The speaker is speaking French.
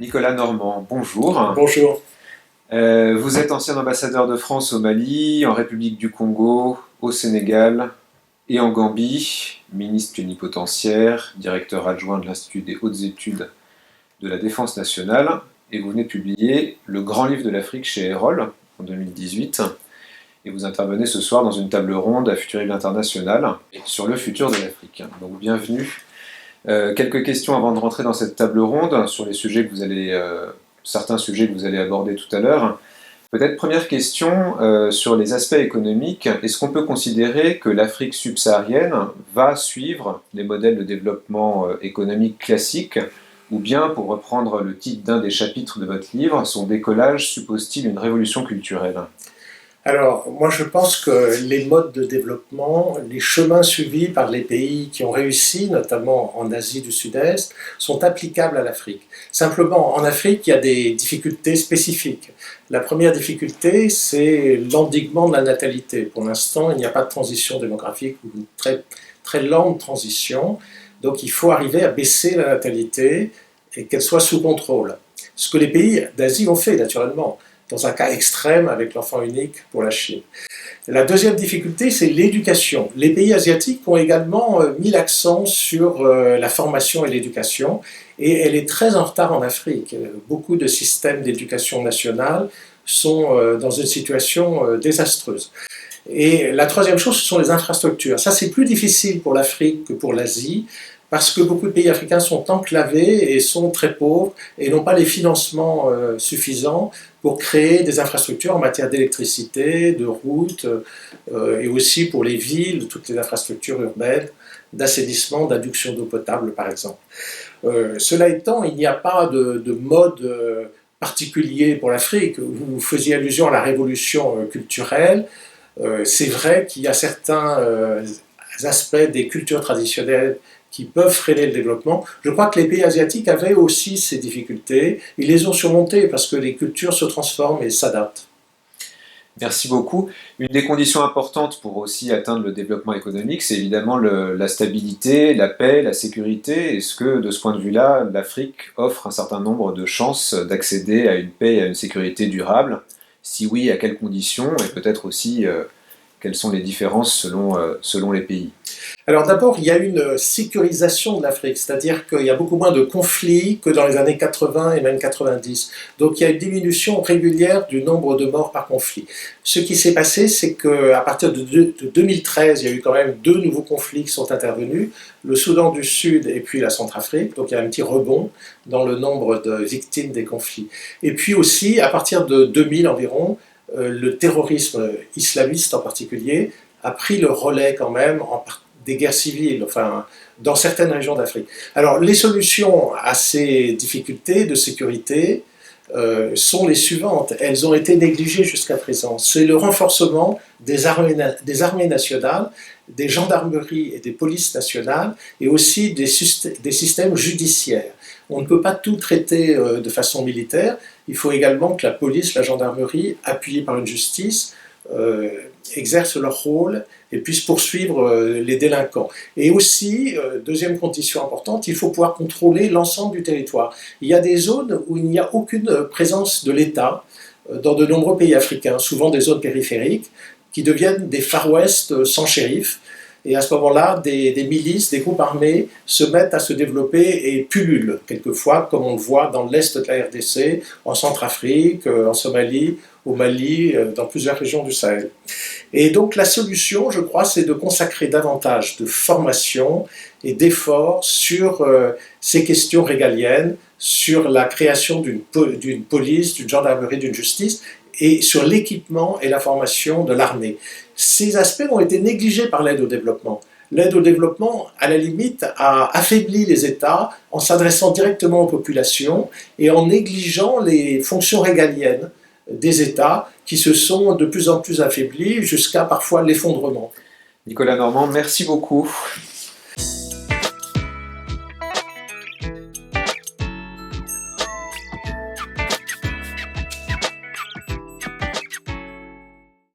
Nicolas Normand, bonjour. Bonjour. Vous êtes ancien ambassadeur de France au Mali, en République du Congo, au Sénégal et en Gambie, ministre plénipotentiaire, directeur adjoint de l'Institut des hautes études de la défense nationale, et vous venez de publier Le Grand Livre de l'Afrique chez Erol en 2018, et vous intervenez ce soir dans une table ronde à Futuribie International sur le futur de l'Afrique. Donc bienvenue. Quelques questions avant de rentrer dans cette table ronde sur les sujets que certains sujets que vous allez aborder tout à l'heure. Peut-être première question sur les aspects économiques. Est-ce qu'on peut considérer que l'Afrique subsaharienne va suivre les modèles de développement économique classiques, ou bien, pour reprendre le titre d'un des chapitres de votre livre, son décollage suppose-t-il une révolution culturelle? Alors, moi je pense que les modes de développement, les chemins suivis par les pays qui ont réussi, notamment en Asie du Sud-Est, sont applicables à l'Afrique. Simplement, en Afrique, il y a des difficultés spécifiques. La première difficulté, c'est l'endiguement de la natalité. Pour l'instant, il n'y a pas de transition démographique ou une très, très lente transition. Donc il faut arriver à baisser la natalité et qu'elle soit sous contrôle. Ce que les pays d'Asie ont fait, naturellement, dans un cas extrême avec l'enfant unique pour la Chine. La deuxième difficulté, c'est l'éducation. Les pays asiatiques ont également mis l'accent sur la formation et l'éducation, et elle est très en retard en Afrique. Beaucoup de systèmes d'éducation nationale sont dans une situation désastreuse. Et la troisième chose, ce sont les infrastructures. Ça, c'est plus difficile pour l'Afrique que pour l'Asie, parce que beaucoup de pays africains sont enclavés et sont très pauvres et n'ont pas les financements suffisants pour créer des infrastructures en matière d'électricité, de routes, et aussi pour les villes, toutes les infrastructures urbaines, d'assainissement, d'adduction d'eau potable, par exemple. Cela étant, il n'y a pas de mode particulier pour l'Afrique. Vous faisiez allusion à la révolution culturelle. C'est vrai qu'il y a certains aspects des cultures traditionnelles qui peuvent freiner le développement. Je crois que les pays asiatiques avaient aussi ces difficultés. Ils les ont surmontées parce que les cultures se transforment et s'adaptent. Merci beaucoup. Une des conditions importantes pour aussi atteindre le développement économique, c'est évidemment la stabilité, la paix, la sécurité. Est-ce que, de ce point de vue-là, l'Afrique offre un certain nombre de chances d'accéder à une paix et à une sécurité durable? Si oui, à quelles conditions? Et peut-être aussi, quelles sont les différences selon les pays? Alors d'abord, il y a une sécurisation de l'Afrique, c'est-à-dire qu'il y a beaucoup moins de conflits que dans les années 80 et même 90. Donc il y a une diminution régulière du nombre de morts par conflit. Ce qui s'est passé, c'est qu'à partir de 2013, il y a eu quand même deux nouveaux conflits qui sont intervenus, le Soudan du Sud et puis la Centrafrique. Donc il y a un petit rebond dans le nombre de victimes des conflits. Et puis aussi, à partir de 2000 environ, le terrorisme islamiste en particulier a pris le relais quand même des guerres civiles, enfin, dans certaines régions d'Afrique. Alors, les solutions à ces difficultés de sécurité sont les suivantes. Elles ont été négligées jusqu'à présent. C'est le renforcement des armées nationales, des gendarmeries et des polices nationales, et aussi des systèmes judiciaires. On ne peut pas tout traiter de façon militaire. Il faut également que la police, la gendarmerie, appuyée par une justice, exercent leur rôle et puissent poursuivre les délinquants. Et aussi, deuxième condition importante, il faut pouvoir contrôler l'ensemble du territoire. Il y a des zones où il n'y a aucune présence de l'État dans de nombreux pays africains, souvent des zones périphériques, qui deviennent des Far West sans shérif. Et à ce moment-là, des milices, des groupes armés se mettent à se développer et pullulent, quelquefois, comme on le voit dans l'est de la RDC, en Centrafrique, en Somalie, au Mali, dans plusieurs régions du Sahel. Et donc la solution, je crois, c'est de consacrer davantage de formation et d'efforts sur ces questions régaliennes, sur la création d'une police, d'une gendarmerie, d'une justice, et sur l'équipement et la formation de l'armée. Ces aspects ont été négligés par l'aide au développement. L'aide au développement, à la limite, a affaibli les États en s'adressant directement aux populations et en négligeant les fonctions régaliennes des États qui se sont de plus en plus affaiblis jusqu'à parfois l'effondrement. Nicolas Normand, merci beaucoup.